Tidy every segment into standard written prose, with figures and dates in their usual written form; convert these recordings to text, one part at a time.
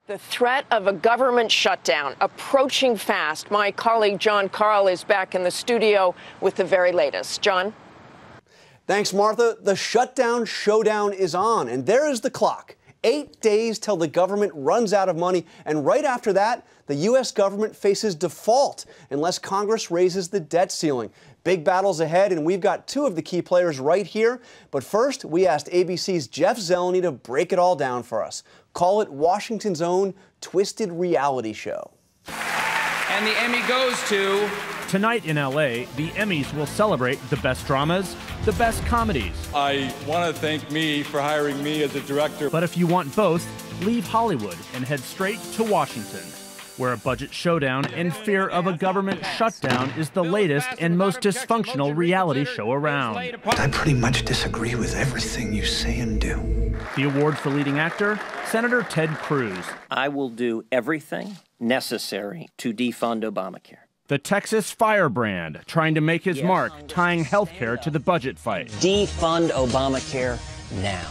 The threat of a government shutdown approaching fast. My colleague John Carl is back in the studio with the very latest. John? Thanks, Martha. The shutdown showdown is on, and there is the clock. 8 days till the government runs out of money, and right after that, the U.S. government faces default unless Congress raises the debt ceiling. Big battles ahead, and we've got two of the key players right here. But first, we asked ABC's Jeff Zeleny to break it all down for us. Call it Washington's own twisted reality show. And the Emmy goes to... Tonight in L.A., the Emmys will celebrate the best dramas, the best comedies. I want to thank me for hiring me as a director. But if you want both, leave Hollywood and head straight to Washington, where a budget showdown and fear of a government shutdown is the latest and most dysfunctional reality show around. I pretty much disagree with everything you say and do. The award for leading actor, Senator Ted Cruz. I will do everything necessary to defund Obamacare. The Texas firebrand trying to make his mark, tying health care to the budget fight. Defund Obamacare now.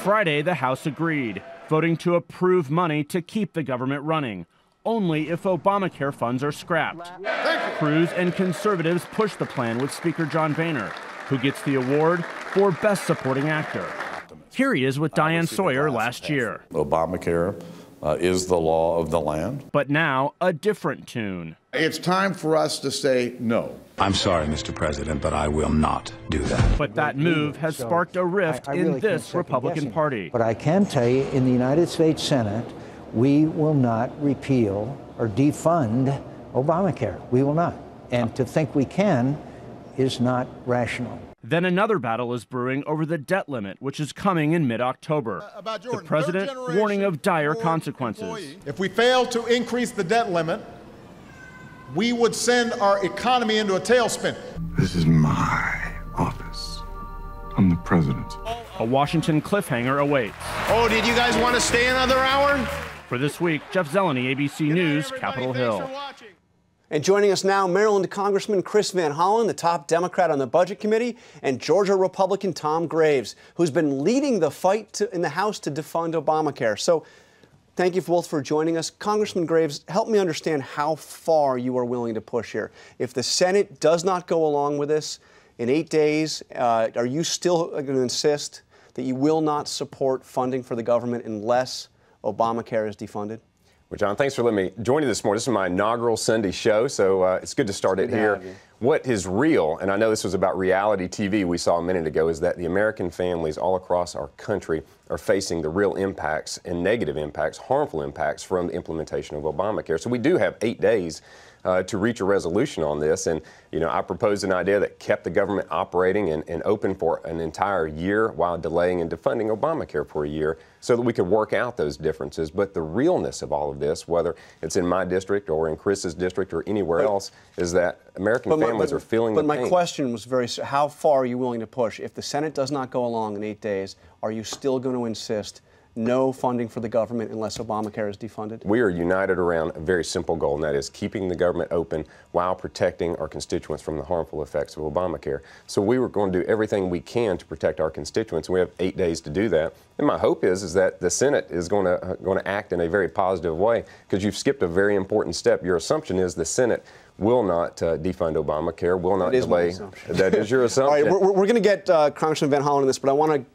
Friday, the House agreed, voting to approve money to keep the government running, only if Obamacare funds are scrapped. Cruz and conservatives pushed the plan with Speaker John Boehner, who gets the award for Best Supporting Actor. Here he is with Diane Sawyer last year. Obamacare is the law of the land. But now, a different tune. It's time for us to say no. I'm sorry, Mr. President, but I will not do that. But that move has sparked a rift in this Republican Party. But I can tell you, in the United States Senate, we will not repeal or defund Obamacare. We will not. And to think we can is not rational. Then another battle is brewing over the debt limit, which is coming in mid-October. The president warning of dire consequences. If we fail to increase the debt limit, we would send our economy into a tailspin. This is my office. I'm the president. A Washington cliffhanger awaits. Oh, did you guys want to stay another hour? For this week, Jeff Zeleny, ABC News, Capitol Hill. And joining us now, Maryland Congressman Chris Van Hollen, the top Democrat on the Budget Committee, and Georgia Republican Tom Graves, who's been leading the fight in the House to defund Obamacare. So thank you both for joining us. Congressman Graves, help me understand how far you are willing to push here. If the Senate does not go along with this in 8 days, are you still going to insist that you will not support funding for the government unless Obamacare is defunded? Well, John, thanks for letting me join you this morning. This is my inaugural Sunday show, so it's good to start it here. What is real, and I know this was about reality TV we saw a minute ago, is that the American families all across our country are facing the real impacts and negative impacts, harmful impacts from the implementation of Obamacare. So we do have 8 days to reach a resolution on this. And, you know, I proposed an idea that kept the government operating and open for an entire year while delaying and defunding Obamacare for a year so that we could work out those differences. But the realness of all of this, whether it's in my district or in Chris's district or anywhere else, is that American families are feeling the pain. But my question was how far are you willing to push? If the Senate does not go along in 8 days, are you still going to insist no funding for the government unless Obamacare is defunded? We are united around a very simple goal, and that is keeping the government open while protecting our constituents from the harmful effects of Obamacare. So we were going to do everything we can to protect our constituents. We have 8 days to do that. And my hope is that the Senate is going to act in a very positive way, because you've skipped a very important step. Your assumption is the Senate will not defund Obamacare, will not delay. That is your assumption. All right, we're going to get Congressman Van Hollen on this, but I want to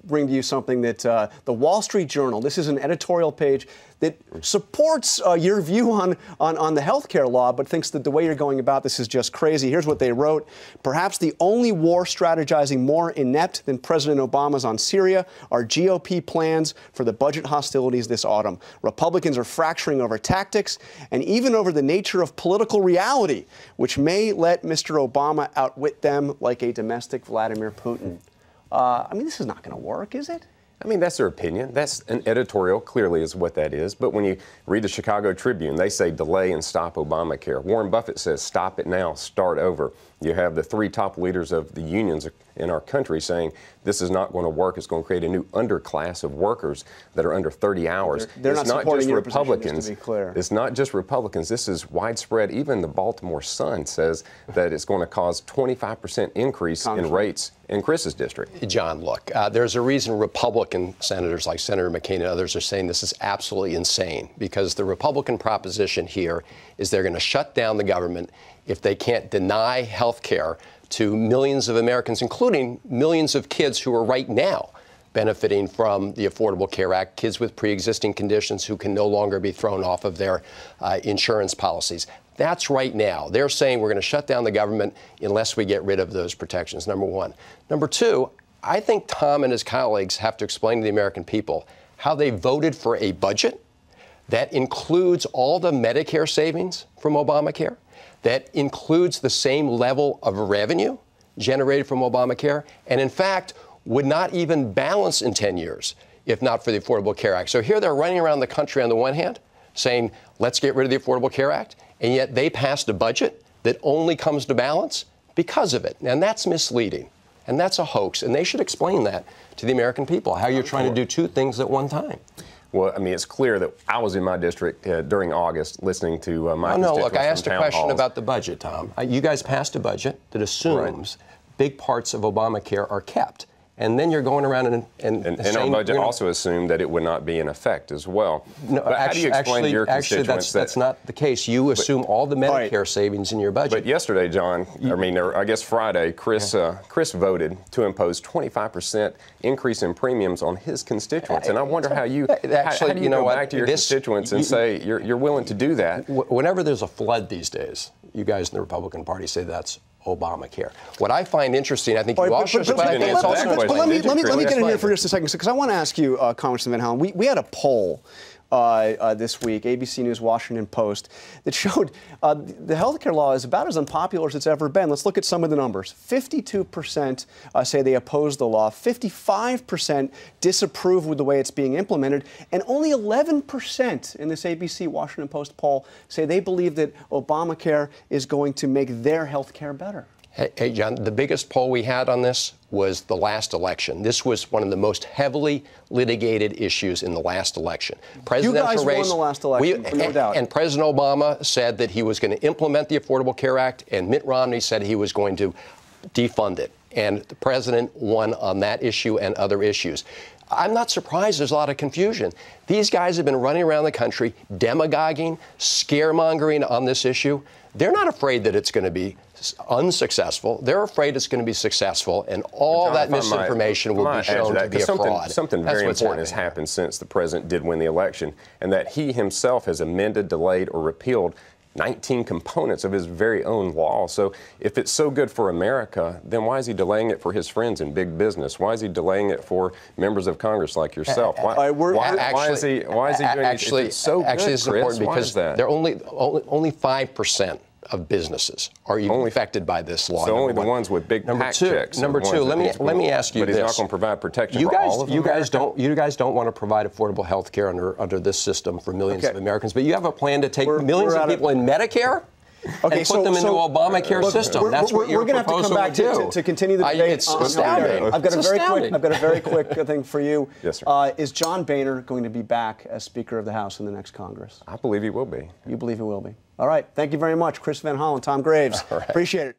bring to you something that the Wall Street Journal, this is an editorial page that supports your view on the health care law, but thinks that the way you're going about this is just crazy. Here's what they wrote. Perhaps the only war strategizing more inept than President Obama's on Syria are GOP plans for the budget hostilities this autumn. Republicans are fracturing over tactics and even over the nature of political reality, which may let Mr. Obama outwit them like a domestic Vladimir Putin. I mean, this is not going to work, is it? I mean, that's their opinion. That's an editorial, clearly, is what that is. But when you read the Chicago Tribune, they say delay and stop Obamacare. Warren Buffett says stop it now, start over. You have the three top leaders of the unions in our country saying this is not going to work. It's going to create a new underclass of workers that are under 30 hours. They're not supporting your Republicans. Just to be clear. It's not just Republicans. This is widespread. Even the Baltimore Sun says that it's going to cause 25% increase in rates in Chris's district. John, look, there's a reason Republican senators like Senator McCain and others are saying this is absolutely insane, because the Republican proposition here is they're going to shut down the government if they can't deny health care to millions of Americans, including millions of kids who are right now benefiting from the Affordable Care Act, kids with pre-existing conditions who can no longer be thrown off of their insurance policies. That's right now. They're saying we're going to shut down the government unless we get rid of those protections, number one. Number two, I think Tom and his colleagues have to explain to the American people how they voted for a budget that includes all the Medicare savings from Obamacare, that includes the same level of revenue generated from Obamacare, and in fact would not even balance in 10 years if not for the Affordable Care Act. So here they're running around the country on the one hand saying, let's get rid of the Affordable Care Act, and yet they passed a budget that only comes to balance because of it. And that's misleading, and that's a hoax, and they should explain that to the American people, how you're trying to do two things at one time. Well, I mean, it's clear that I was in my district during August listening to my constituents. No, look, I asked a question about the budget, Tom. You guys passed a budget that assumes big parts of Obamacare are kept. And then you're going around and our budget also assumed that it would not be in effect as well. No, but how do you explain to your constituents that's not the case. You assume all the Medicare savings in your budget. But yesterday, John, I guess Friday, Chris voted to impose 25% increase in premiums on his constituents. And I wonder how you go back to your constituents and say you're willing to do that. Whenever there's a flood these days, you guys in the Republican Party say that's Obamacare. What I find interesting, I think you all should. Let me get in here for just a second, because I want to ask you, Congressman Van Hollen. We had a poll this week, ABC News, Washington Post, that showed the health care law is about as unpopular as it's ever been. Let's look at some of the numbers. 52% say they oppose the law, 55% disapprove with the way it's being implemented, and only 11% in this ABC Washington Post poll say they believe that Obamacare is going to make their health care better. Hey, John, the biggest poll we had on this was the last election. This was one of the most heavily litigated issues in the last election. You guys won the last election, no doubt. And President Obama said that he was going to implement the Affordable Care Act, and Mitt Romney said he was going to defund it. And the president won on that issue and other issues. I'm not surprised there's a lot of confusion. These guys have been running around the country demagoguing, scaremongering on this issue. They're not afraid that it's going to be unsuccessful. They're afraid it's going to be successful, and all that misinformation will be shown to be a fraud. Something very important has happened since the president did win the election, and that he himself has amended, delayed, or repealed 19 components of his very own law. So if it's so good for America, then why is he delaying it for his friends in big business? Why is he delaying it for members of Congress like yourself? Why is he doing it? Actually, this is important because they're only 5% of businesses are even affected by this law. So only the ones with big PAC checks. Number two, let me ask you this. But he's not going to provide protection for all of them. You guys don't want to provide affordable health care under this system for millions of Americans, but you have a plan to take millions of people in Medicare and put them into Obamacare system. That's what you're proposing to do. We're going to have to come back to continue the debate. It's astounding. I've got a very quick thing for you. Yes, sir. Is John Boehner going to be back as Speaker of the House in the next Congress? I believe he will be. You believe he will be. All right. Thank you very much, Chris Van Hollen, Tom Graves. Appreciate it.